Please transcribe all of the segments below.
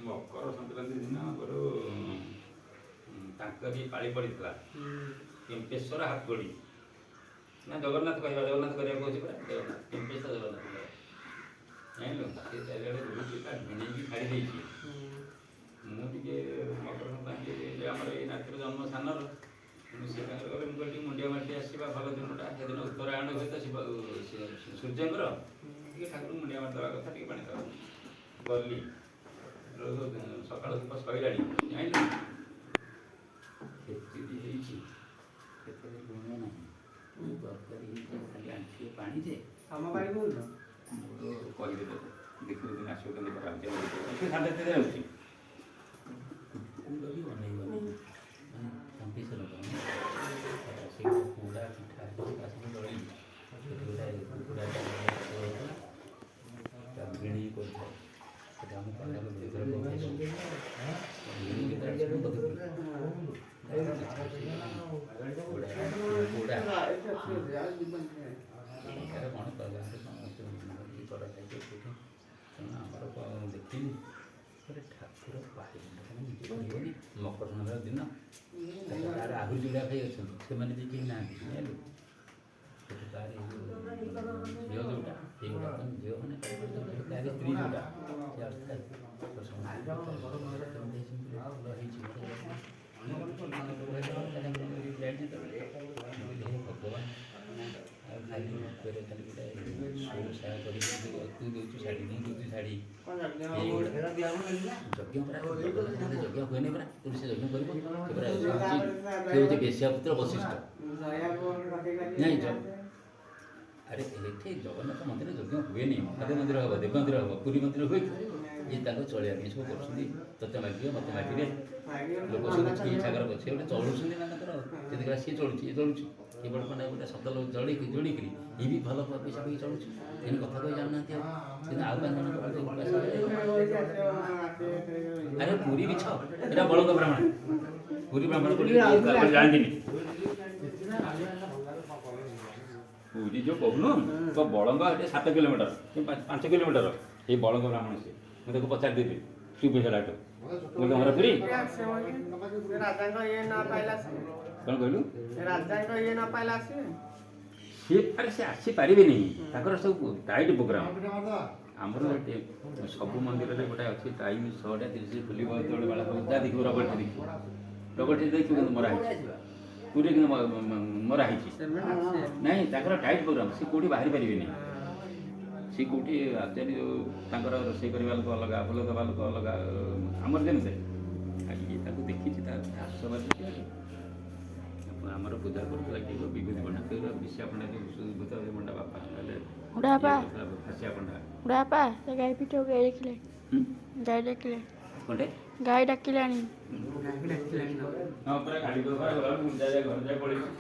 ମକର ସଂକ୍ରାନ୍ତି ଦିନ ଆମର ତାଙ୍କରି ପାଳି ପଡ଼ିଥିଲା କେମ୍ପେଶ୍ୱର ହାତଗଡ଼ି ନା ଜଗନ୍ନାଥ କହିବା ଜଗନ୍ନାଥ କରିବାକୁ କହୁଛି ପରା ଜଗନ୍ନାଥ କେମ୍ପେଶ୍ୱର ଜଗନ୍ନାଥ ଜାଣିଲୁ ସେ ଚାରିଆଡ଼େ ବୁଲୁଛି ତା ଭିଣେଇକି ଛାଡ଼ି ଦେଇଛି। ମୁଁ ଟିକେ ମକର ସଂକ୍ରାନ୍ତି ଆମର ଏଇ ନାତିର ଜନ୍ମ ସାନର ମୁଁ ସେ ତାଙ୍କର ଗଲେ ମୁଁ କହିଲି ମୁଣ୍ଡିଆ ମାଟି ଆସିବା ଭଲ ଦିନଟା ସେଦିନ ଉତ୍ତରାୟଣ ହୁଏ ତ ସୂର୍ଯ୍ୟଙ୍କର ଟିକେ ଠାକୁରଙ୍କୁ ମୁଣ୍ଡିଆ ମାଟି ଦେବା କଥା ଟିକେ ପାଣି ଦେବା ଗଲି ସକାଳ ଧୂପ ସରିଲାଣି ଜାଣିଲୁ ଖେଚୁଡ଼ି ହେଇଛି ସେଥିରେ ଲୁଣ ନାହିଁ ତରକାରୀ ହେଇଛି ଖାଲି ଆଣିଥିବେ ପାଣି ଯେ ଆମ ବାଡ଼ି କହୁଛ କହିବେ ତ ଦେଖିବୁ ଦିନ ଆସିବ କେମିତି କରାହେଉଛି ସେ ସାଢ଼େ ଏତେ ଯାଉଛି କୁକୁଡ଼ ବି ଅନେଇବନି ମାନେ କମ୍ପିସ ଲୋକ ସେ କୁକୁଡ଼ା ପିଠା ଆସିକି ଦଳି ସେଠି ଗୋଟେ କୁକୁଡ଼ାଟା ଭିଣେଇ କରିଥାଏ ସେଟା ଆମେ ପାଣିରେ ଭିତରେ କ'ଣ କରନ୍ତି ସମସ୍ତେ କରାଯାଇଛି ସେଠି ତେଣୁ ଆମର ଦେଖିଲି ଗୋଟେ ଠାକୁର ବାହାରିଲେ ନିଜେ କହିବନି ମକର ସଂକ୍ରାନ୍ତି ଦିନ ତାର ଆହୁରି ଯୋଡ଼ା ଭାଇ ଅଛନ୍ତି ସେମାନେ ବି କେହି ନାହାନ୍ତି ଜାଣିଲୁ ସେଠି ତାର ଝିଅ ଯୋଉଟା ସେଇଗୁଡ଼ା ଝିଅ ମାନେ ତାର ସ୍ତ୍ରୀ ଯୋଉଟା ସେ ଆସିଥାଏ ଭଗବାନ ଆଉ ଖାଲି ଉପରେ ଖାଲି ଗୋଟେ ସାୟା କରିକି ତୁ ଦେଉଛୁ ଶାଢ଼ୀ ମୁଁ ଦେଉଛି ଶାଢ଼ୀ ଯଜ୍ଞ ପରା ଯଜ୍ଞ ହୁଏନି ପରା ତେଣୁ ସେ ଯଜ୍ଞ କରିବ ସେ ପରା ସେ ହେଉଛି ବେଶ୍ୟାପୁତ୍ର ବଶିଷ୍ଠ ନାଇଁ ଆରେ ଏଠି ଜଗନ୍ନାଥ ମନ୍ଦିର ଯଜ୍ଞ ହୁଏନି ମହାଦେବ ମନ୍ଦିର ହେବ ଦେବ ମନ୍ଦିର ହେବ ପୁରୀ ମନ୍ଦିର ହୁଏ ଇଏ ତାଙ୍କୁ ଚଳିବା ପାଇଁ ସବୁ କରୁଛନ୍ତି ତୋତେ ମାଗିବ ମୋତେ ମାଗିବେ ଲୋକ ସବୁ ଛିଇ ଛାକର ପଛେ ଗୋଟେ ଚଳୁଛନ୍ତି ନା ତାଙ୍କର ଯଦି ସିଏ ଚଳୁଛି ଇଏ ଚଳୁଛି ଏ ବଡ଼ ପଣ୍ଡା ଗୋଟେ ଶବ୍ଦ ଜଳିକି ଯୋଡ଼ିକିରି ଇଏ ବି ଭଲ ପଇସା ପାଇକି ଚଳୁଛି ଏମିତି କଥା କହି ଜାଣୁନାହାନ୍ତି ଆଉ କିନ୍ତୁ ଆଉ ଆରେ ପୁରୀ ମିଛ ଏଇଟା ବଳଙ୍କ ବ୍ରାହ୍ମଣ ପୁରୀ ବ୍ରାହ୍ମଣ ଜାଣନ୍ତିନି ପୁରୀ ଯେଉଁ କହୁନୁ ତ ବଳଙ୍ଗ ଏଠି 7 କିଲୋମିଟର କି 5 କିଲୋମିଟର ଏଇ ବଳଙ୍ଗ ବ୍ରାହ୍ମଣ ସିଏ ମୁଁ ତାକୁ ପଚାରିଦେବି ତୁ ପଇସାଟା ଆଟ ମୁଁ ତମର ପୁରୀ କ'ଣ କହିଲୁ ସିଏ ଆରେ ସେ ଆସିପାରିବେନି ତାଙ୍କର ସବୁ ଟାଇଟ୍ ପ୍ରୋଗ୍ରାମ ଆମର ଏଠି ସବୁ ମନ୍ଦିରରେ ଗୋଟେ ଅଛି ଟାଇମ୍ 6:30 ଖୋଲିବ ଯେତେବେଳେ ବେଳା ଯାହା ଦେଖିବୁ ରବର୍ଟି ଦେଖିବୁ ଦେଖିବୁ କିନ୍ତୁ ମରା ହେଇଛି ପୁରୀ କିନ୍ତୁ ମରା ହେଇଛି ନାଇଁ ତାଙ୍କର ଟାଇଟ୍ ପ୍ରୋଗ୍ରାମ ସେ କେଉଁଠି ବାହାରି ପାରିବେନି ସେ କେଉଁଠି ଆଚାର୍ଯ୍ୟ ତାଙ୍କର ରୋଷେଇ କରିବା ଲୋକ ଅଲଗା ଫୁଲ ଦେବା ଲୋକ ଅଲଗା ଆମର ଯେମିତି ଇଏ ତାକୁ ଦେଖିଛି ତା ଆସବାଜି ଆମର ପୂଜା କରୁଥିଲା କି ବିଭିନ୍ନ ପଣ୍ଡା ବିଶା ପଣ୍ଡା ଭୂତ ପଣ୍ଡା ବାପା ଆସିଆ ପଣ୍ଡା ଗାଈ ପିଠ ଗାଈ ଡାକିଲେ ଗାଈ ଡାକିଲେ କଣ୍ଟେ ଗାଈ ଡାକିଲାଣି ହଁ ପୁରା ଗାଡ଼ି ଘର ଯାଏ ପଳେଇଛି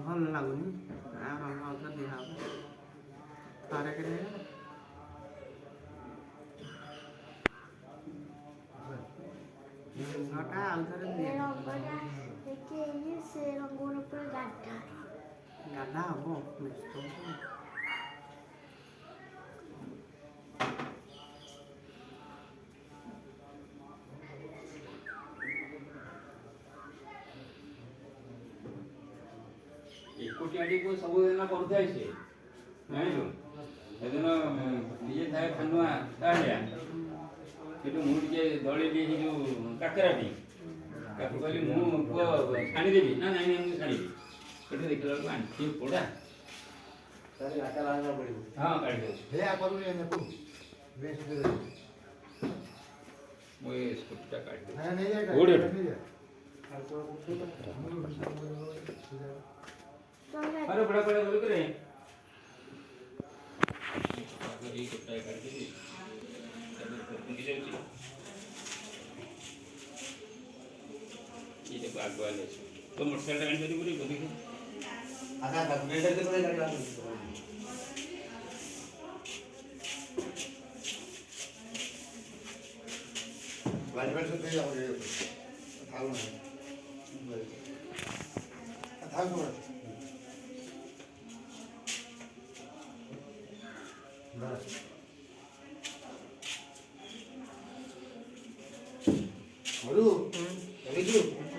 ଭଲ ଲାଗୁନି ଥରେ କି ରଙ୍ଗଟା ଆଉ ଥରେ ସେ ରଙ୍ଗର ପୁରା ଗାଧା ହବ ଏକୁଟିଆଟିକୁ ସବୁଦିନ କରୁଥାଏ ସେ ଜାଣିଲୁ ସେଦିନ ନିଜେ ଥାଏ ଖାନୁଆ ତାଳିଆ ସେ ସେଠୁ ମୁଁ ଟିକେ ଦଳିଲି ସେ ଯେଉଁ କାକରାଟି ତାକୁ କହିଲି ମୁଁ ପୁଅ ଛାଣିଦେବି ନା ନାଇଁ ନାଇଁ ମୁଁ ଛାଣିବି ସେଠି ଦେଖିଲା ବେଳକୁ ଆଣ୍ଠି ପୋଡ଼ା ହଁ କାଢ଼ିଦେଉଛି ମୁଁ ଏ ସ୍କୁଟିଟା କାଢ଼ିଦେବି କୋଉଠି अरे बड़ा बड़ा बोल करे ये कुत्ता है करके भी तब जाऊँ ये तो आग वाले तो मोटरसाइकिल गाड़ी में पूरी बोली आधा का मेरे से कोई गाड़ी वाला गाड़ी पर से जाओ ये थाल में थाल में मरु अभी क्यों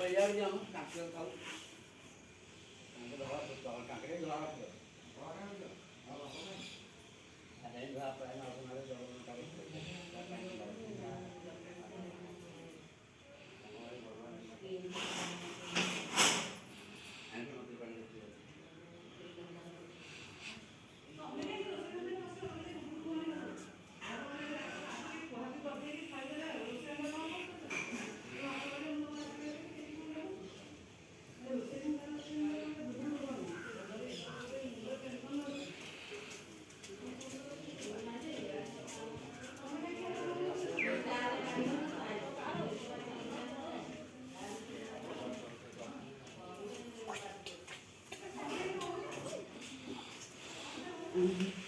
यार जी हम कांकरे खाऊ कांकरे धोआ अरे धोआ प्राय ना हमारे जरूर का Mm-hmm.